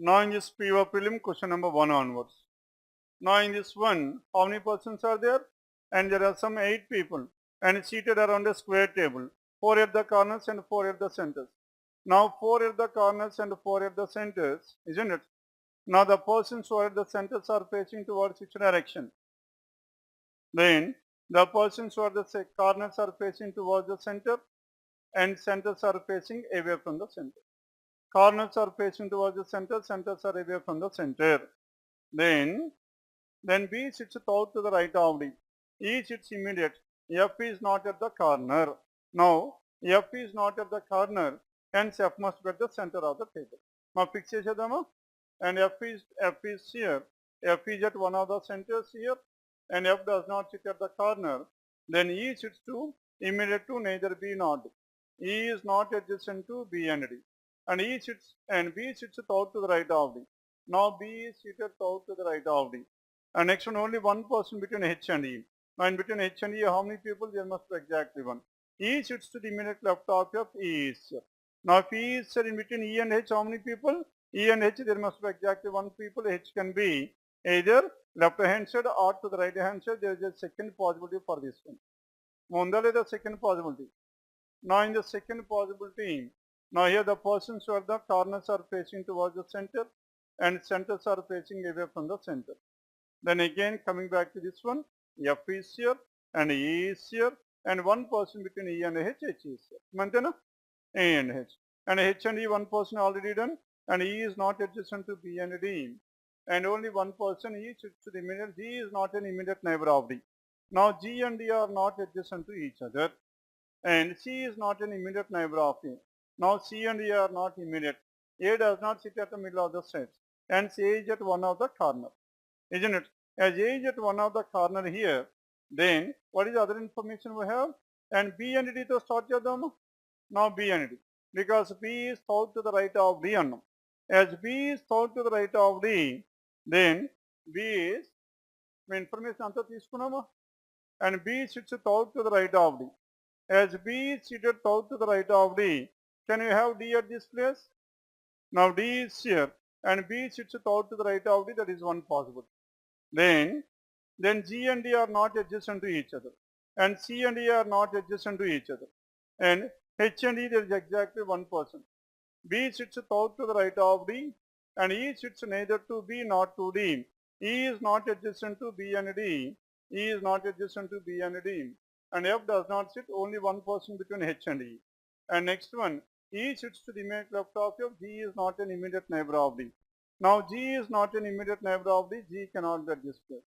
Now in this PO prelim, question number 1 onwards. Now in this one, how many persons are there? And there are some 8 people and seated around a square table, 4 at the corners and 4 at the centers. Now 4 at the corners and 4 at the centers, isn't it? Now the persons who are at the centers are facing towards which direction? Then the persons who are at the corners are facing towards the center and centers are facing away from the center. Corners are facing towards the center, centers are away from the center. Then B sits out to the right of D. E sits immediate. F is not at the corner. Now F is not at the corner, hence F must be at the center of the table. Now fix chesama, and F is here. F is at one of the centers here, and F does not sit at the corner. Then E sits to immediate to neither B nor D. E is not adjacent to B and D, and B sits out to the right of D. Now B is seated out to the right of D. And next one, only one person between H and E. Now in between H and E, how many people? There must be exactly one. E sits to the immediate left of F. E is here. Now if E is here in between E and H, how many people? E and H, there must be exactly one people. H can be either left hand side or to the right hand side. There is a second possibility for this one. Mondale the second possibility. Now in the second possibility, now here the persons who are the corners are facing towards the center and centers are facing away from the center. Then again coming back to this one, F is here and E is here and one person between E and H, H is here. Mantena? A and H. And H and E, one person already done, and E is not adjacent to B and D. And only one person, E sits to the immediate. G is not an immediate neighbor of D. Now G and D are not adjacent to each other. And C is not an immediate neighbor of A. Now C and E are not immediate. A does not sit at the middle of the set. And C is at one of the corner. Isn't it? As A is at one of the corner here, then what is the other information we have? And B and D to start chadam. Now B and D. Because B is south to the right of D. As B is south to the right of D, then B is information anta తీసుకున్నామా, and B sits south to the right of D. As B is seated south to the right of D, can you have D at this place? Now D is here and B sits south to the right of D, that is one possible. Then G and D are not adjacent to each other and C and E are not adjacent to each other. And H and E, there is exactly one person. B sits south to the right of D and E sits neither to B nor to D. E is not adjacent to B and D. E is not adjacent to B and D. And F does not sit, only one person between H and E. And next one, E sits to the immediate left of F. G is not an immediate neighbor of D. Now G is not an immediate neighbor of D. G cannot be at this place.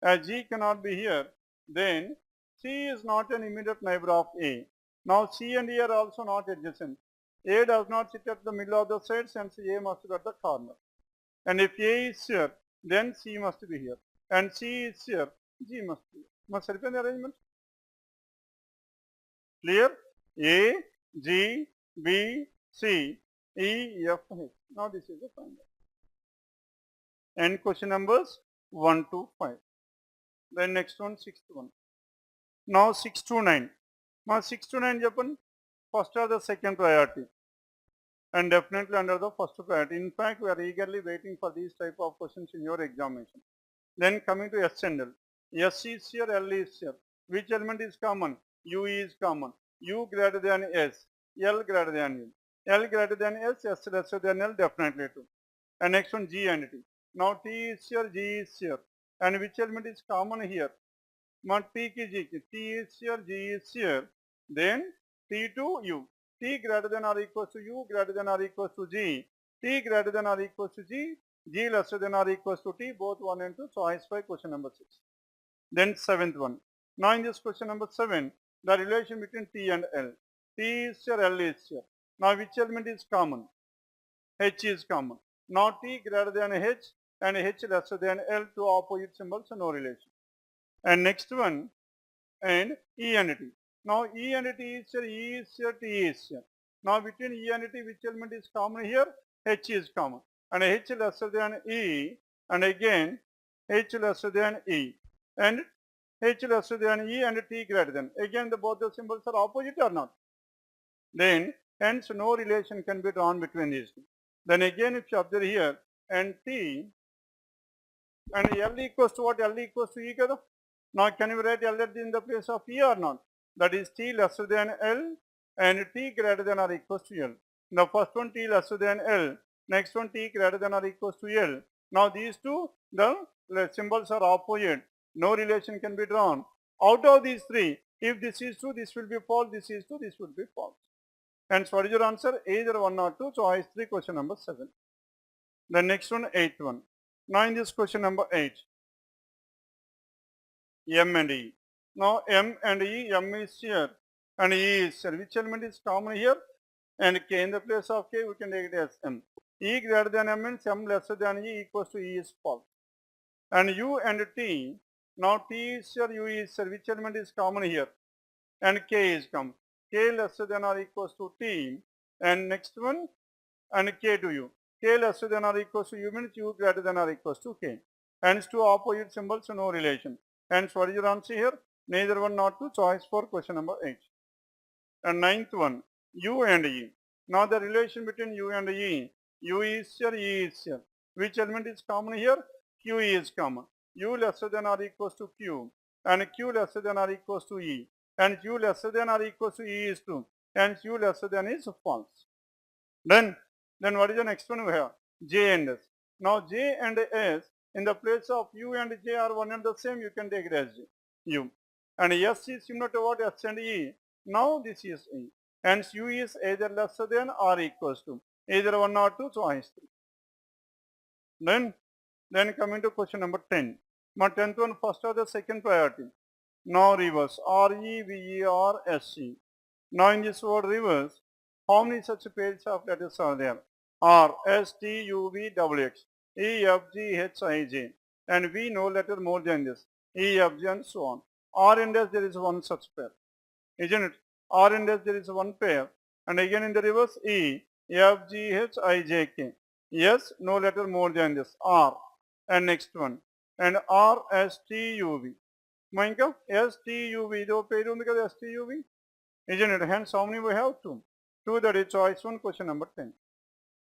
As G cannot be here, then C is not an immediate neighbor of A. Now C and E are also not adjacent. A does not sit at the middle of the set, and A must be at the corner. And if A is here, then C must be here. And C is here, G must be here. Must help in the arrangement. Clear? A, G, B, C, E, F, H. Now this is the final. And question numbers 1 to 5. Then next one, 6th one. Now 6 to 9. Now 6 to 9 Japan, first or the second priority. And definitely under the first priority. In fact, we are eagerly waiting for these type of questions in your examination. Then coming to S and L. S is here, L is here. Which element is common? U is common. U greater than S, L greater than U. L greater than S, S lesser than L, definitely true. And next one, G and T. Now T is here, G is here. And which element is common here? Now T ki G ki. T is here, G is here. Then T to U. T greater than or equals to U, greater than or equals to G. T greater than or equals to G, G lesser than or equals to T, both 1 and 2. So I spy question number 6. Then 7th one. Now in this question number 7, the relation between T and L. T is here, L is here. Now which element is common? H is common. Now T greater than H and H lesser than L, two opposite symbols, so no relation. And next one, and E and T. Now E and T is here, E is here, T is here. Now between E and T, which element is common here? H is common. And H lesser than E, and again H lesser than E. And H lesser than E and T greater than. Again both the symbols are opposite or not? Then hence no relation can be drawn between these two. Then again if you observe here, and T, and L equals to what? L equals to E kada. Now can you write L in the place of E or not? That is T lesser than L and T greater than or equals to L. The first one T lesser than L, next one T greater than or equals to L. Now these two, the symbols are opposite. No relation can be drawn. Out of these three, if this is true, this will be false, this is true, this will be false. Hence, what is your answer? Either 1 or 2. Choice 3, question number 7. The next one, 8th one. Now in this question number 8, M and E. Now M and E, M is here and E is here. Which element is common here? And K in the place of K, we can take it as M. E greater than M means M lesser than E equals to E is false. And U and T, now T is here, U is here. Which element is common here? And K is common. K lesser than or equals to T. And next one, and K to U. K lesser than or equals to U means U greater than or equals to K. Hence two opposite symbols, so no relation. Hence what is your answer here? Neither 1 nor 2. Choice for question number 8. And 9th one, U and E. Now the relation between U and E. U is here, E is here. Which element is common here? Q is common. U lesser than or equals to Q. And Q lesser than or equals to E. And U lesser than or equals to E is true. Hence U lesser than is false. Then what is the next one we have? J and S. Now J and S, in the place of U and J are one and the same, you can take it as U. And S is similar to what? S and E. Now this is E. Hence U is either lesser than or equals to. Either 1 or 2, choice 3. Then coming to question number 10. My 10th one, first or the second priority. Now reverse. R-E-V-E-R-S-E. Now in this word reverse, how many such pairs of letters are there? R, S, T, U, V, W, X, E, F, G, H, I, J. And we know letter more than this. E, F, G and so on. R and S there is one such pair. Isn't it? R and S there is one pair. And again in the reverse, E, F, G, H, I, J, K. Yes, no letter more than this. R. And next one. And R, S, T, U, V. Mainka, S, T, U, V. Do pair on the S, T, U, V. Isn't it? Hence how many we have? 2. 2, that is choice 1, question number 10.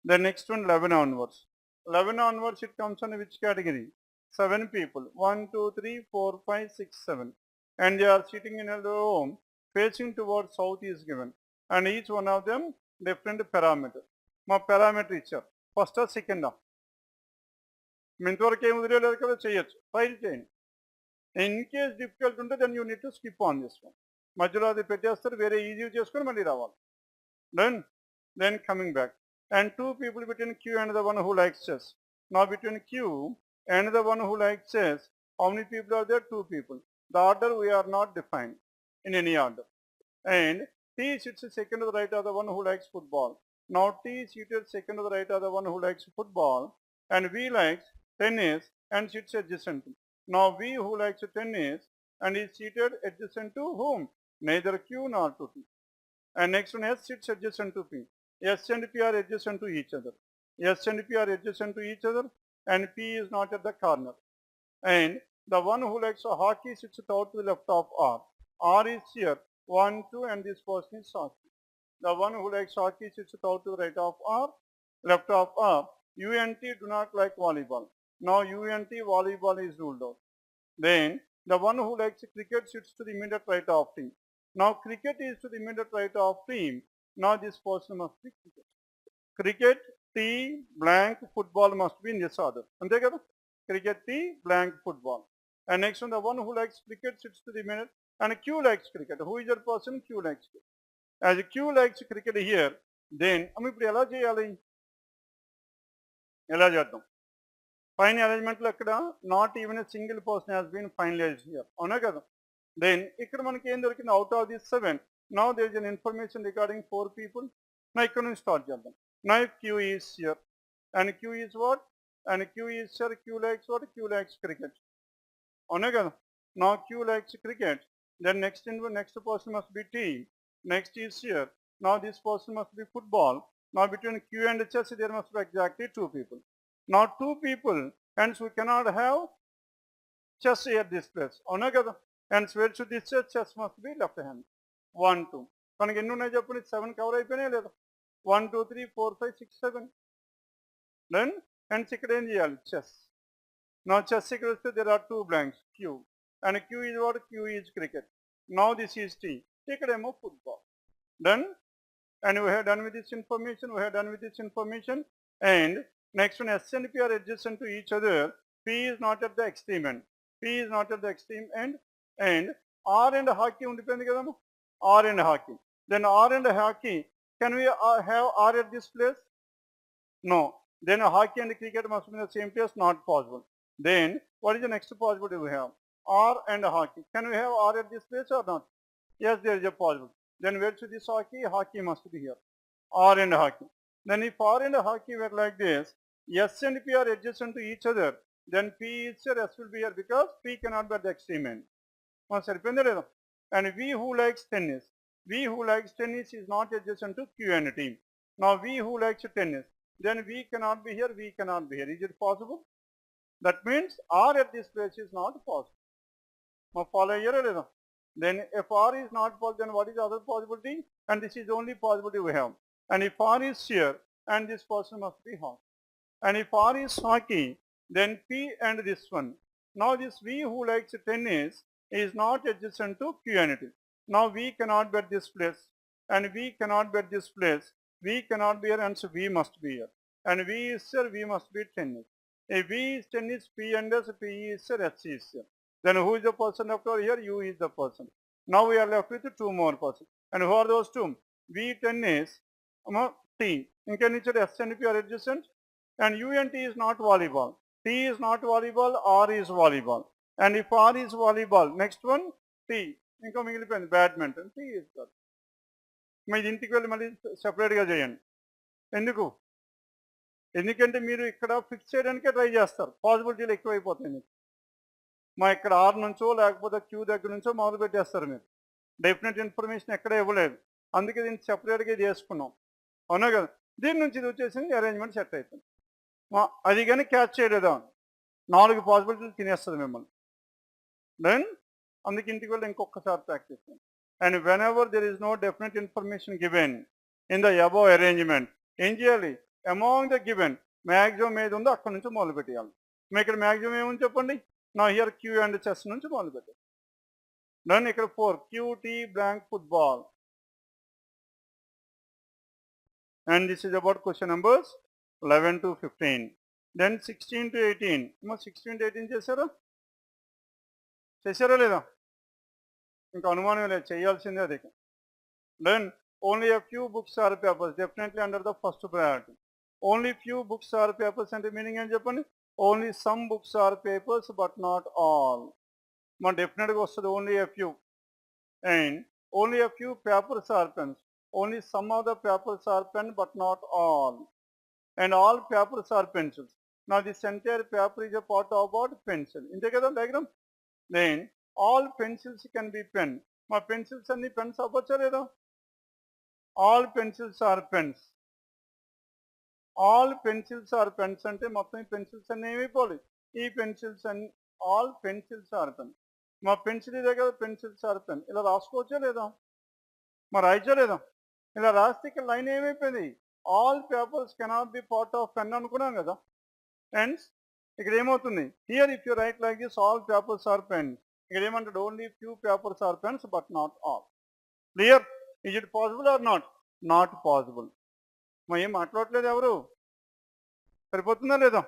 The next one, 11 onwards. 11 onwards, it comes on which category? 7 people. 1, 2, 3, 4, 5, 6, 7. And they are sitting in a row facing towards south is given. And each one of them different parameter. My parameter ఇచ్చారు. First or second? ఇంతవరకు ఏం వదిలేరు కదా, చేయొచ్చు. File చేయండి. In case difficult ఉంటే then you need to skip on this one. మధ్యలో అది పెట్టేస్తారు, వేరే ఈజీ చేసుకొని మళ్ళీ రావాలి. Then coming back. And 2 people between Q and the one who likes chess. Now between Q and the one who likes chess, how many people are there? 2 people. The order we are not defined in any order. And T sits second to the right of the one who likes football. Now T is seated second to the right of the one who likes football. And V likes tennis and sits adjacent. Now V who likes tennis and is seated adjacent to whom? Neither Q nor to T. And next one, S sits adjacent to P. S and P are adjacent to each other. S and P are adjacent to each other and P is not at the corner. And the one who likes hockey sits out to the left of R. R is here, 1, 2 and this person is hockey. The one who likes hockey sits out to the right of R, left of R. U and T do not like volleyball. Now U and T volleyball is ruled out. Then the one who likes cricket sits to the immediate right of T. Now cricket is to the immediate right of team. Now this person must be cricket. Cricket, T, blank, football must be in this order. Ante kada? Cricket, T, blank, football. And next one, the one who likes cricket sits to the immediate, and Q likes cricket. Who is that person? Q likes cricket. As Q likes cricket here, then ఇప్పుడు ఎలా చేయాలి? ఎలా చేద్దాం? Fine అరేంజ్మెంట్లో ఇక్కడ not even a single person has been finalised here. అవునా కదా? Then ఇక్కడ మనకి ఏం దొరికింది? Out of this 7. Now there is an information regarding 4 people. Now ఇక్కడ నుంచి స్టార్ట్ చేద్దాం. Now Q is here and Q is what? And Q is here. Q likes what? Q likes cricket. అవునా కదా? Now Q likes cricket. Then next person must be T. Next is here. Now this person must be football. Now between Q and chess there must be exactly 2 people. Now 2 people, hence we cannot have chess at this place. అవునా కదా? Hence where should this chess must be? Left hand. 1, 2. మనకి ఎన్ని ఉన్నాయి చెప్పండి? 7 cover అయిపోయినాయి లేదా? 1, 2, 3, 4, 5, 6, 7. Then hence ఇక్కడ ఏం చేయాలి chess. Now chess ఇక్కడ వస్తే there are two blanks Q and Q is what? Q is cricket. Now this is T. ఇక్కడేమో football. Done? And we have done with this information, and next one S and P are adjacent to each other. P is not at the extreme end. And R and hockey ఉండిపోయింది కదమ్మా, R and hockey. Then R and hockey, can we have R at this place? No. Then hockey and cricket must be in the same place, not possible. Then what is the next possibility we have? R and hockey. Can we have R at this place or not? Yes, there is a possibility. Then where should this hockey? Hockey must be here. R and hockey. Then if R and hockey were like this, S and P are adjacent to each other, then P is here, S will be here because P cannot be at the extreme end. And V who likes tennis is not adjacent to Q and T. Now V who likes tennis, then V cannot be here, Is it possible? That means R at this place is not possible. Now follow here. Then if R is not possible, then what is the other possibility? And this is the only possibility we have. And if R is here, and this person must be hockey. And if R is hockey, then P and this one. Now this V who likes tennis is not adjacent to Q and T. Now V cannot be at this place, and V cannot be at this place. V cannot be here, and so V must be here. And V is here, V must be tennis. If V is tennis, P and S, P is here, S is here. Then who is the person after here? U is the person. Now we are left with two more persons. And who are those two? V tennis, T. In can each S and P are adjacent. And U and T is not volleyball. T is not volleyball, R is volleyball. And if R is volleyball, next one T. ఇంకా మిగిలిపోయింది badminton. T is that. మీరు ఇంటికి వెళ్ళి మళ్ళీ సెపరేట్గా చేయండి. ఎందుకంటే మీరు ఇక్కడ ఫిక్స్ చేయడానికే ట్రై చేస్తారు, పాసిబిలిటీలు ఎక్కువైపోతాయి మీకు. ఇక్కడ ఆర్ నుంచో లేకపోతే క్యూ దగ్గర నుంచో మొదలు పెట్టేస్తారు మీరు. డెఫినెట్ ఇన్ఫర్మేషన్ ఎక్కడ ఇవ్వలేదు, అందుకే దీన్ని సెపరేట్గా చేసుకున్నాం, అవునా కదా. దీని నుంచి ఇది వచ్చేసింది అరేంజ్మెంట్ సెట్ అవుతుంది. అది కానీ క్యాచ్ చేయలేదా 4 పాసిబిలిటీలు తినేస్తుంది మిమ్మల్ని. దెన్ అందుకే ఇంటికి వెళ్ళి ఇంకొకసారి ప్రాక్టీస్ చేయండి. And whenever there is no definite information given in the above arrangement, ఏం చేయాలి? అమాంగ్ ద గివెన్ మ్యాక్సిమం ఏది ఉందో అక్కడ నుంచి మొదలు పెట్టేయాలి. మీ ఇక్కడ మ్యాక్సిమం ఏముంది చెప్పండి? నా హియర్ క్యూ అండ్ చెస్ నుంచి మొదలు పెట్టాలి. దెన్ ఇక్కడ 4 QT blank football. And this is about question numbers 11 to 15. Then 16 to 18. 16 to 18 చేశారా లేదా? ఇంకా అనుమానం లేదు, చేయాల్సిందే అది. Then only a few books or papers, definitely under the first priority. Only few books or papers అంటే meaning ఏం చెప్పండి? Only some books or papers but not all. డెఫినెట్గా వస్తుంది only a few. And only a few papers or pens. Only some of the papers are pen but not all. And all papers are pencils. Now this entire paper is a part of what? Pencil. ఇంతే కదా diagram. Then all pencils can be pen. మా pencils అన్ని pens అవ్వచ్చా లేదా? All pencils are pens. All pencils are pens అంటే మొత్తం ఈ pencils అన్ని ఏమైపోవాలి? ఈ పెన్సిల్స్ అన్ని ఆల్ పెన్సిల్స్ ఆర్ పెన్. మా పెన్సిల్ ఇదే కదా, పెన్సిల్స్ ఆర్ పెన్. ఇలా రాసుకోవచ్చా లేదా? రాయచ్చా లేదా? ఇలా రాస్తే ఇక్కడ లైన్ ఏమైపోయింది? All papers cannot be part of pen అనుకున్నాం కదా. అండ్ ఇక్కడ ఏమవుతుంది? Here if you write like this all papers are pens, ఇక్కడ ఏమంటాడు? Only few papers are pens but not all. Clear? Is it possible or not? Not possible. ఏం మాట్లాడలేదు ఎవరు? సరిపోతుందా లేదా?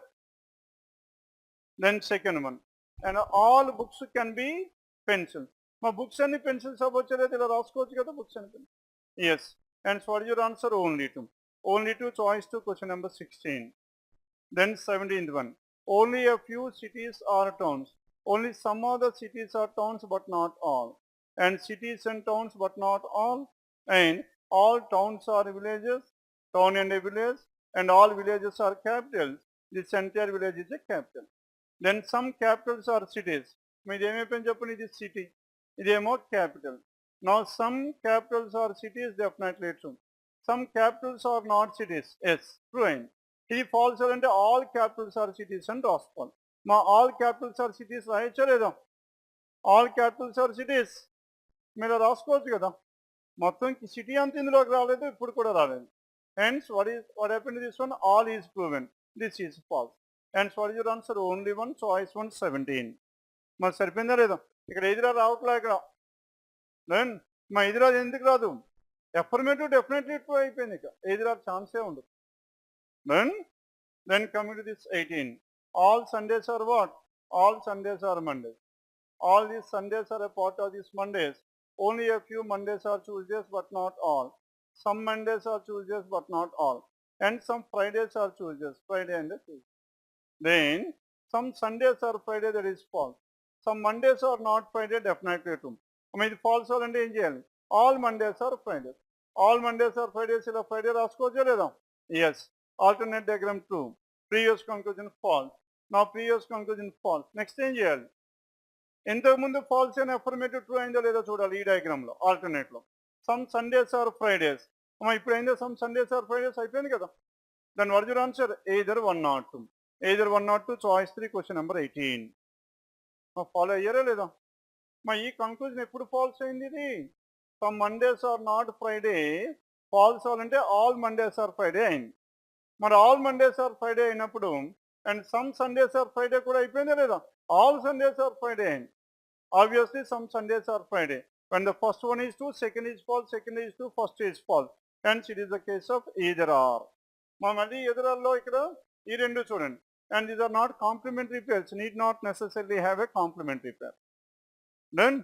Then second one, and all books can be pencils. మా books అన్ని pencils అవ్వచ్చు లేదా? ఇలా రాసుకోవచ్చు కదా బుక్స్ అని. Yes. And what is your answer? Only 2. Only 2, choice 2, question number 16. Then 17th one, only a few cities or towns. Only some of the cities are towns but not all. And cities and towns but not all. And all towns are villages, town and a village. And all villages are capitals. This entire village is a capital. Then some capitals are cities. This city, idemo capital. Now some capitals are cities, definitely true. Some capitals are not cities. Yes, true. ఇది falls అంటే all Capitals are cities అని రాసుకోవాలి. All Capitals are cities రాయచ్చా లేదా? All Capitals are cities మీరు రాసుకోవచ్చు కదా. మొత్తం city అంత ఇందులోకి రాలేదు, ఇప్పుడు కూడా రాలేదు. Hence what happened this one? All is proven. this is false. And so what is your answer? Only one, choice 1, 17. మరి సరిపోయిందా లేదా? ఇక్కడ ఎదురా రావట్లే ఇక్కడ. దెన్ మా ఎదురా ఎందుకు రాదు? ఎఫర్మేటివ్ డెఫినెట్లీ ట్రూ అయిపోయింది ఇక. ఎదురా ఛాన్సే ఉండదు. Then coming to this 18. All Sundays are what? All Sundays are Mondays. All these Sundays are a part of these Mondays. Only a few Mondays are Tuesdays but not all. Some Mondays are Tuesdays but not all. And some Fridays are Tuesdays. Friday and Tuesday. Then some Sundays are Friday, that is false. Some Mondays are not Friday, definitely true. ఇది false అంటే ఏం చేయాలి? All Mondays are Fridays. All Mondays are Fridays. ఇలా Friday రాసుకోవచ్చా లేదా? Yes. Alternate diagram true. Previous conclusion false. Now previous conclusion false. Next ఏం చేయాలి? ఇంతకుముందు falls అయిన అఫర్మేటివ్ ట్రూ అయిందో లేదో చూడాలి ఈ డయాగ్రామ్లో ఆల్టర్నేట్లో. Some Sundays are Fridays. ఇప్పుడు అయిందో సమ్ సండేస్ ఆర్ ఫ్రైడేస్ అయిపోయింది కదా. దాని what is your answer? Either 1 or 2. Either 1 or 2, choice 3, question number 18. Follow అయ్యారా లేదా? ఈ కంక్లూజన్ ఎప్పుడు ఫాల్స్ అయింది ఇది? Some Mondays are not Friday false అవ్వాలంటే ఆల్ మండేస్ ఆర్ ఫ్రైడే అయింది. మరి ఆల్ మండేస్ ఆర్ ఫ్రైడే అయినప్పుడు and some Sundays are Friday కూడా అయిపోయిందా లేదా? ఆల్ సండేస్ ఆర్ ఫ్రైడే అయింది. Obviously some Sundays are Friday. When the first one is true, second is false, second is true, first is false. Hence it is the case of either or. మళ్ళీ either or లో ఇక్కడ ఈ రెండు చూడండి. And these are not complementary pairs. Need not necessarily have a complementary pair. Then